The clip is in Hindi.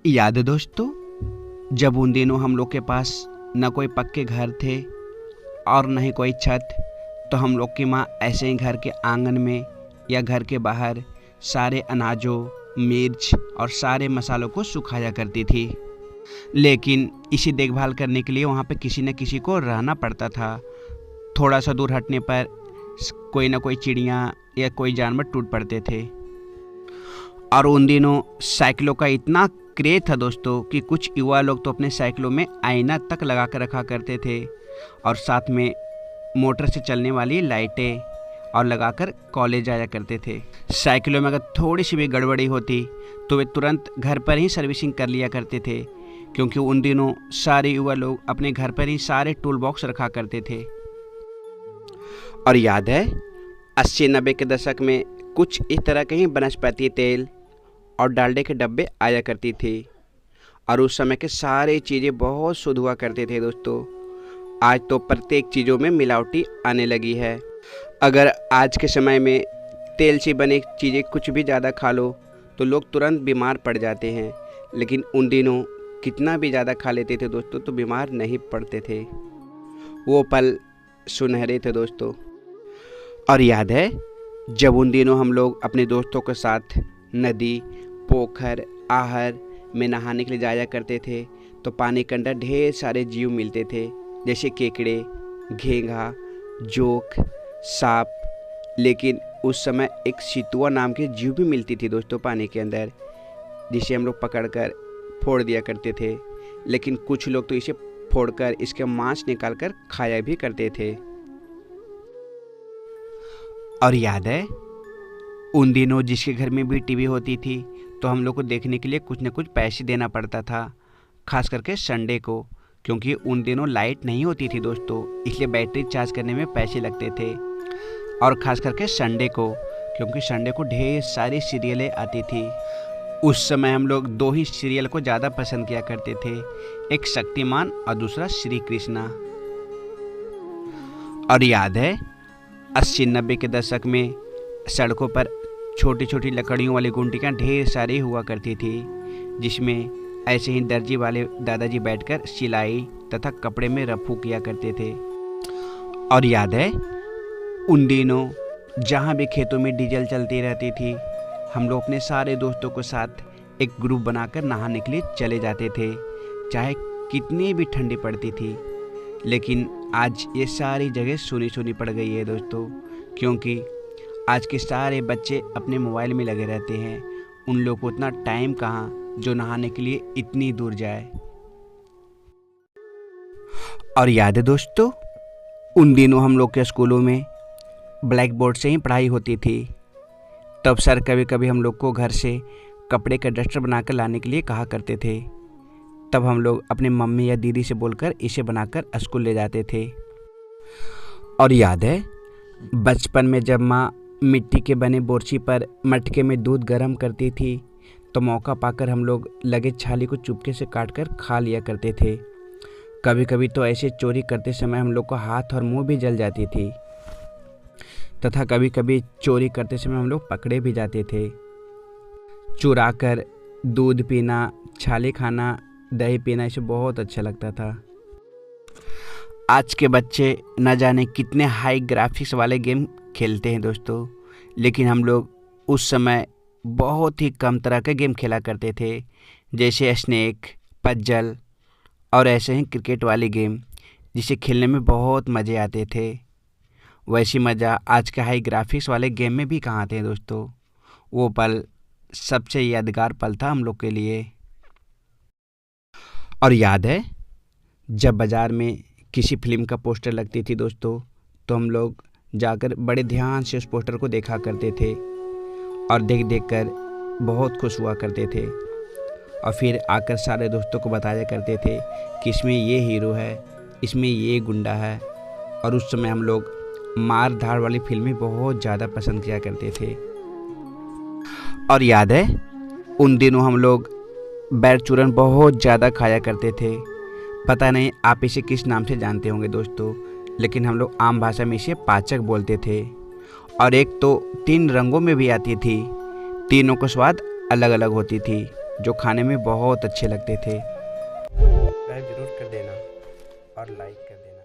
याद है दोस्तों, जब उन दिनों हम लोग के पास न कोई पक्के घर थे और न ही कोई छत, तो हम लोग की माँ ऐसे ही घर के आंगन में या घर के बाहर सारे अनाजों, मिर्च और सारे मसालों को सुखाया करती थी। लेकिन इसी देखभाल करने के लिए वहाँ पे किसी न किसी को रहना पड़ता था। थोड़ा सा दूर हटने पर कोई ना कोई चिड़िया या कोई जानवर टूट पड़ते थे। और उन दिनों साइकिलों का इतना क्रेज था दोस्तों कि कुछ युवा लोग तो अपने साइकिलों में आईना तक लगा कर रखा करते थे और साथ में मोटर से चलने वाली लाइटें और लगाकर कॉलेज आया करते थे। साइकिलों में अगर थोड़ी सी भी गड़बड़ी होती तो वे तुरंत घर पर ही सर्विसिंग कर लिया करते थे, क्योंकि उन दिनों सारे युवा लोग अपने घर पर ही सारे टूल बॉक्स रखा करते थे। और याद है 80-90 के दशक में कुछ इस तरह के ही वनस्पति तेल और डालडे के डब्बे आया करती थी और उस समय के सारे चीज़ें बहुत शुद्ध हुआ करते थे दोस्तों। आज तो प्रत्येक चीज़ों में मिलावटी आने लगी है। अगर आज के समय में तेल से बने चीज़ें कुछ भी ज़्यादा खा लो तो लोग तुरंत बीमार पड़ जाते हैं, लेकिन उन दिनों कितना भी ज़्यादा खा लेते थे दोस्तों तो बीमार नहीं पड़ते थे। वो पल सुनहरे थे दोस्तों। और याद है जब उन दिनों हम लोग अपने दोस्तों के साथ नदी, पोखर, आहर में नहाने के लिए जाया करते थे, तो पानी के अंदर ढेर सारे जीव मिलते थे, जैसे केकड़े, घेंघा, जोक, सांप। लेकिन उस समय एक सितुआ नाम की जीव भी मिलती थी दोस्तों पानी के अंदर, जिसे हम लोग पकड़कर फोड़ दिया करते थे। लेकिन कुछ लोग तो इसे फोड़कर इसके मांस निकालकर खाया भी करते थे। और याद है उन दिनों जिसके घर में भी टीवी होती थी तो हम लोग को देखने के लिए कुछ न कुछ पैसे देना पड़ता था, खास करके संडे को, क्योंकि उन दिनों लाइट नहीं होती थी दोस्तों, इसलिए बैटरी चार्ज करने में पैसे लगते थे। और ख़ास करके संडे को, क्योंकि संडे को ढेर सारी सीरियलें आती थी। उस समय हम लोग 2 ही सीरियल को ज़्यादा पसंद किया करते थे, एक शक्तिमान और दूसरा श्री कृष्णा। और याद है 80-90 के दशक में सड़कों पर छोटी छोटी लकड़ियों वाली गुंटियाँ ढेर सारी हुआ करती थी, जिसमें ऐसे ही दर्जी वाले दादाजी बैठकर सिलाई तथा कपड़े में रफू किया करते थे। और याद है उन दिनों जहाँ भी खेतों में डीजल चलती रहती थी, हम लोग अपने सारे दोस्तों के साथ एक ग्रुप बनाकर नहाने के लिए चले जाते थे, चाहे कितनी भी ठंडी पड़ती थी। लेकिन आज ये सारी जगह सुनी सुनी पड़ गई है दोस्तों, क्योंकि आज के सारे बच्चे अपने मोबाइल में लगे रहते हैं। उन लोग को उतना टाइम कहाँ जो नहाने के लिए इतनी दूर जाए। और याद है दोस्तों उन दिनों हम लोग के स्कूलों में ब्लैक बोर्ड से ही पढ़ाई होती थी। तब सर कभी कभी हम लोग को घर से कपड़े का डस्टर बनाकर लाने के लिए कहा करते थे। तब हम लोग अपने मम्मी या दीदी से बोलकर इसे बनाकर स्कूल ले जाते थे। और याद है बचपन में जब माँ मिट्टी के बने बोरची पर मटके में दूध गर्म करती थी, तो मौका पाकर हम लोग लगे छाली को चुपके से काटकर खा लिया करते थे। कभी कभी तो ऐसे चोरी करते समय हम लोग को हाथ और मुंह भी जल जाती थी, तथा कभी कभी चोरी करते समय हम लोग पकड़े भी जाते थे। चुरा कर दूध पीना, छाली खाना, दही पीना, इसे बहुत अच्छा लगता था। आज के बच्चे न जाने कितने हाई ग्राफिक्स वाले गेम खेलते हैं दोस्तों, लेकिन हम लोग उस समय बहुत ही कम तरह के गेम खेला करते थे, जैसे स्नेक, पजल और ऐसे ही क्रिकेट वाले गेम, जिसे खेलने में बहुत मज़े आते थे। वैसी मज़ा आज के हाई ग्राफिक्स वाले गेम में भी कहाँ थे दोस्तों। वो पल सबसे यादगार पल था हम लोग के लिए। और याद है जब बाज़ार में किसी फिल्म का पोस्टर लगती थी दोस्तों, तो हम लोग जाकर बड़े ध्यान से उस पोस्टर को देखा करते थे और देख देख कर बहुत खुश हुआ करते थे, और फिर आकर सारे दोस्तों को बताया करते थे कि इसमें ये हीरो है, इसमें ये गुंडा है। और उस समय हम लोग मार धाड़ वाली फिल्में बहुत ज़्यादा पसंद किया करते थे। और याद है उन दिनों हम लोग बैर चूरन बहुत ज़्यादा खाया करते थे। पता नहीं आप इसे किस नाम से जानते होंगे दोस्तों, लेकिन हम लोग आम भाषा में इसे पाचक बोलते थे। और एक तो 3 रंगों में भी आती थी, तीनों का स्वाद अलग अलग होती थी। जो खाने में बहुत अच्छे लगते थे। सब्सक्राइब जरूर कर देना और लाइक कर देना।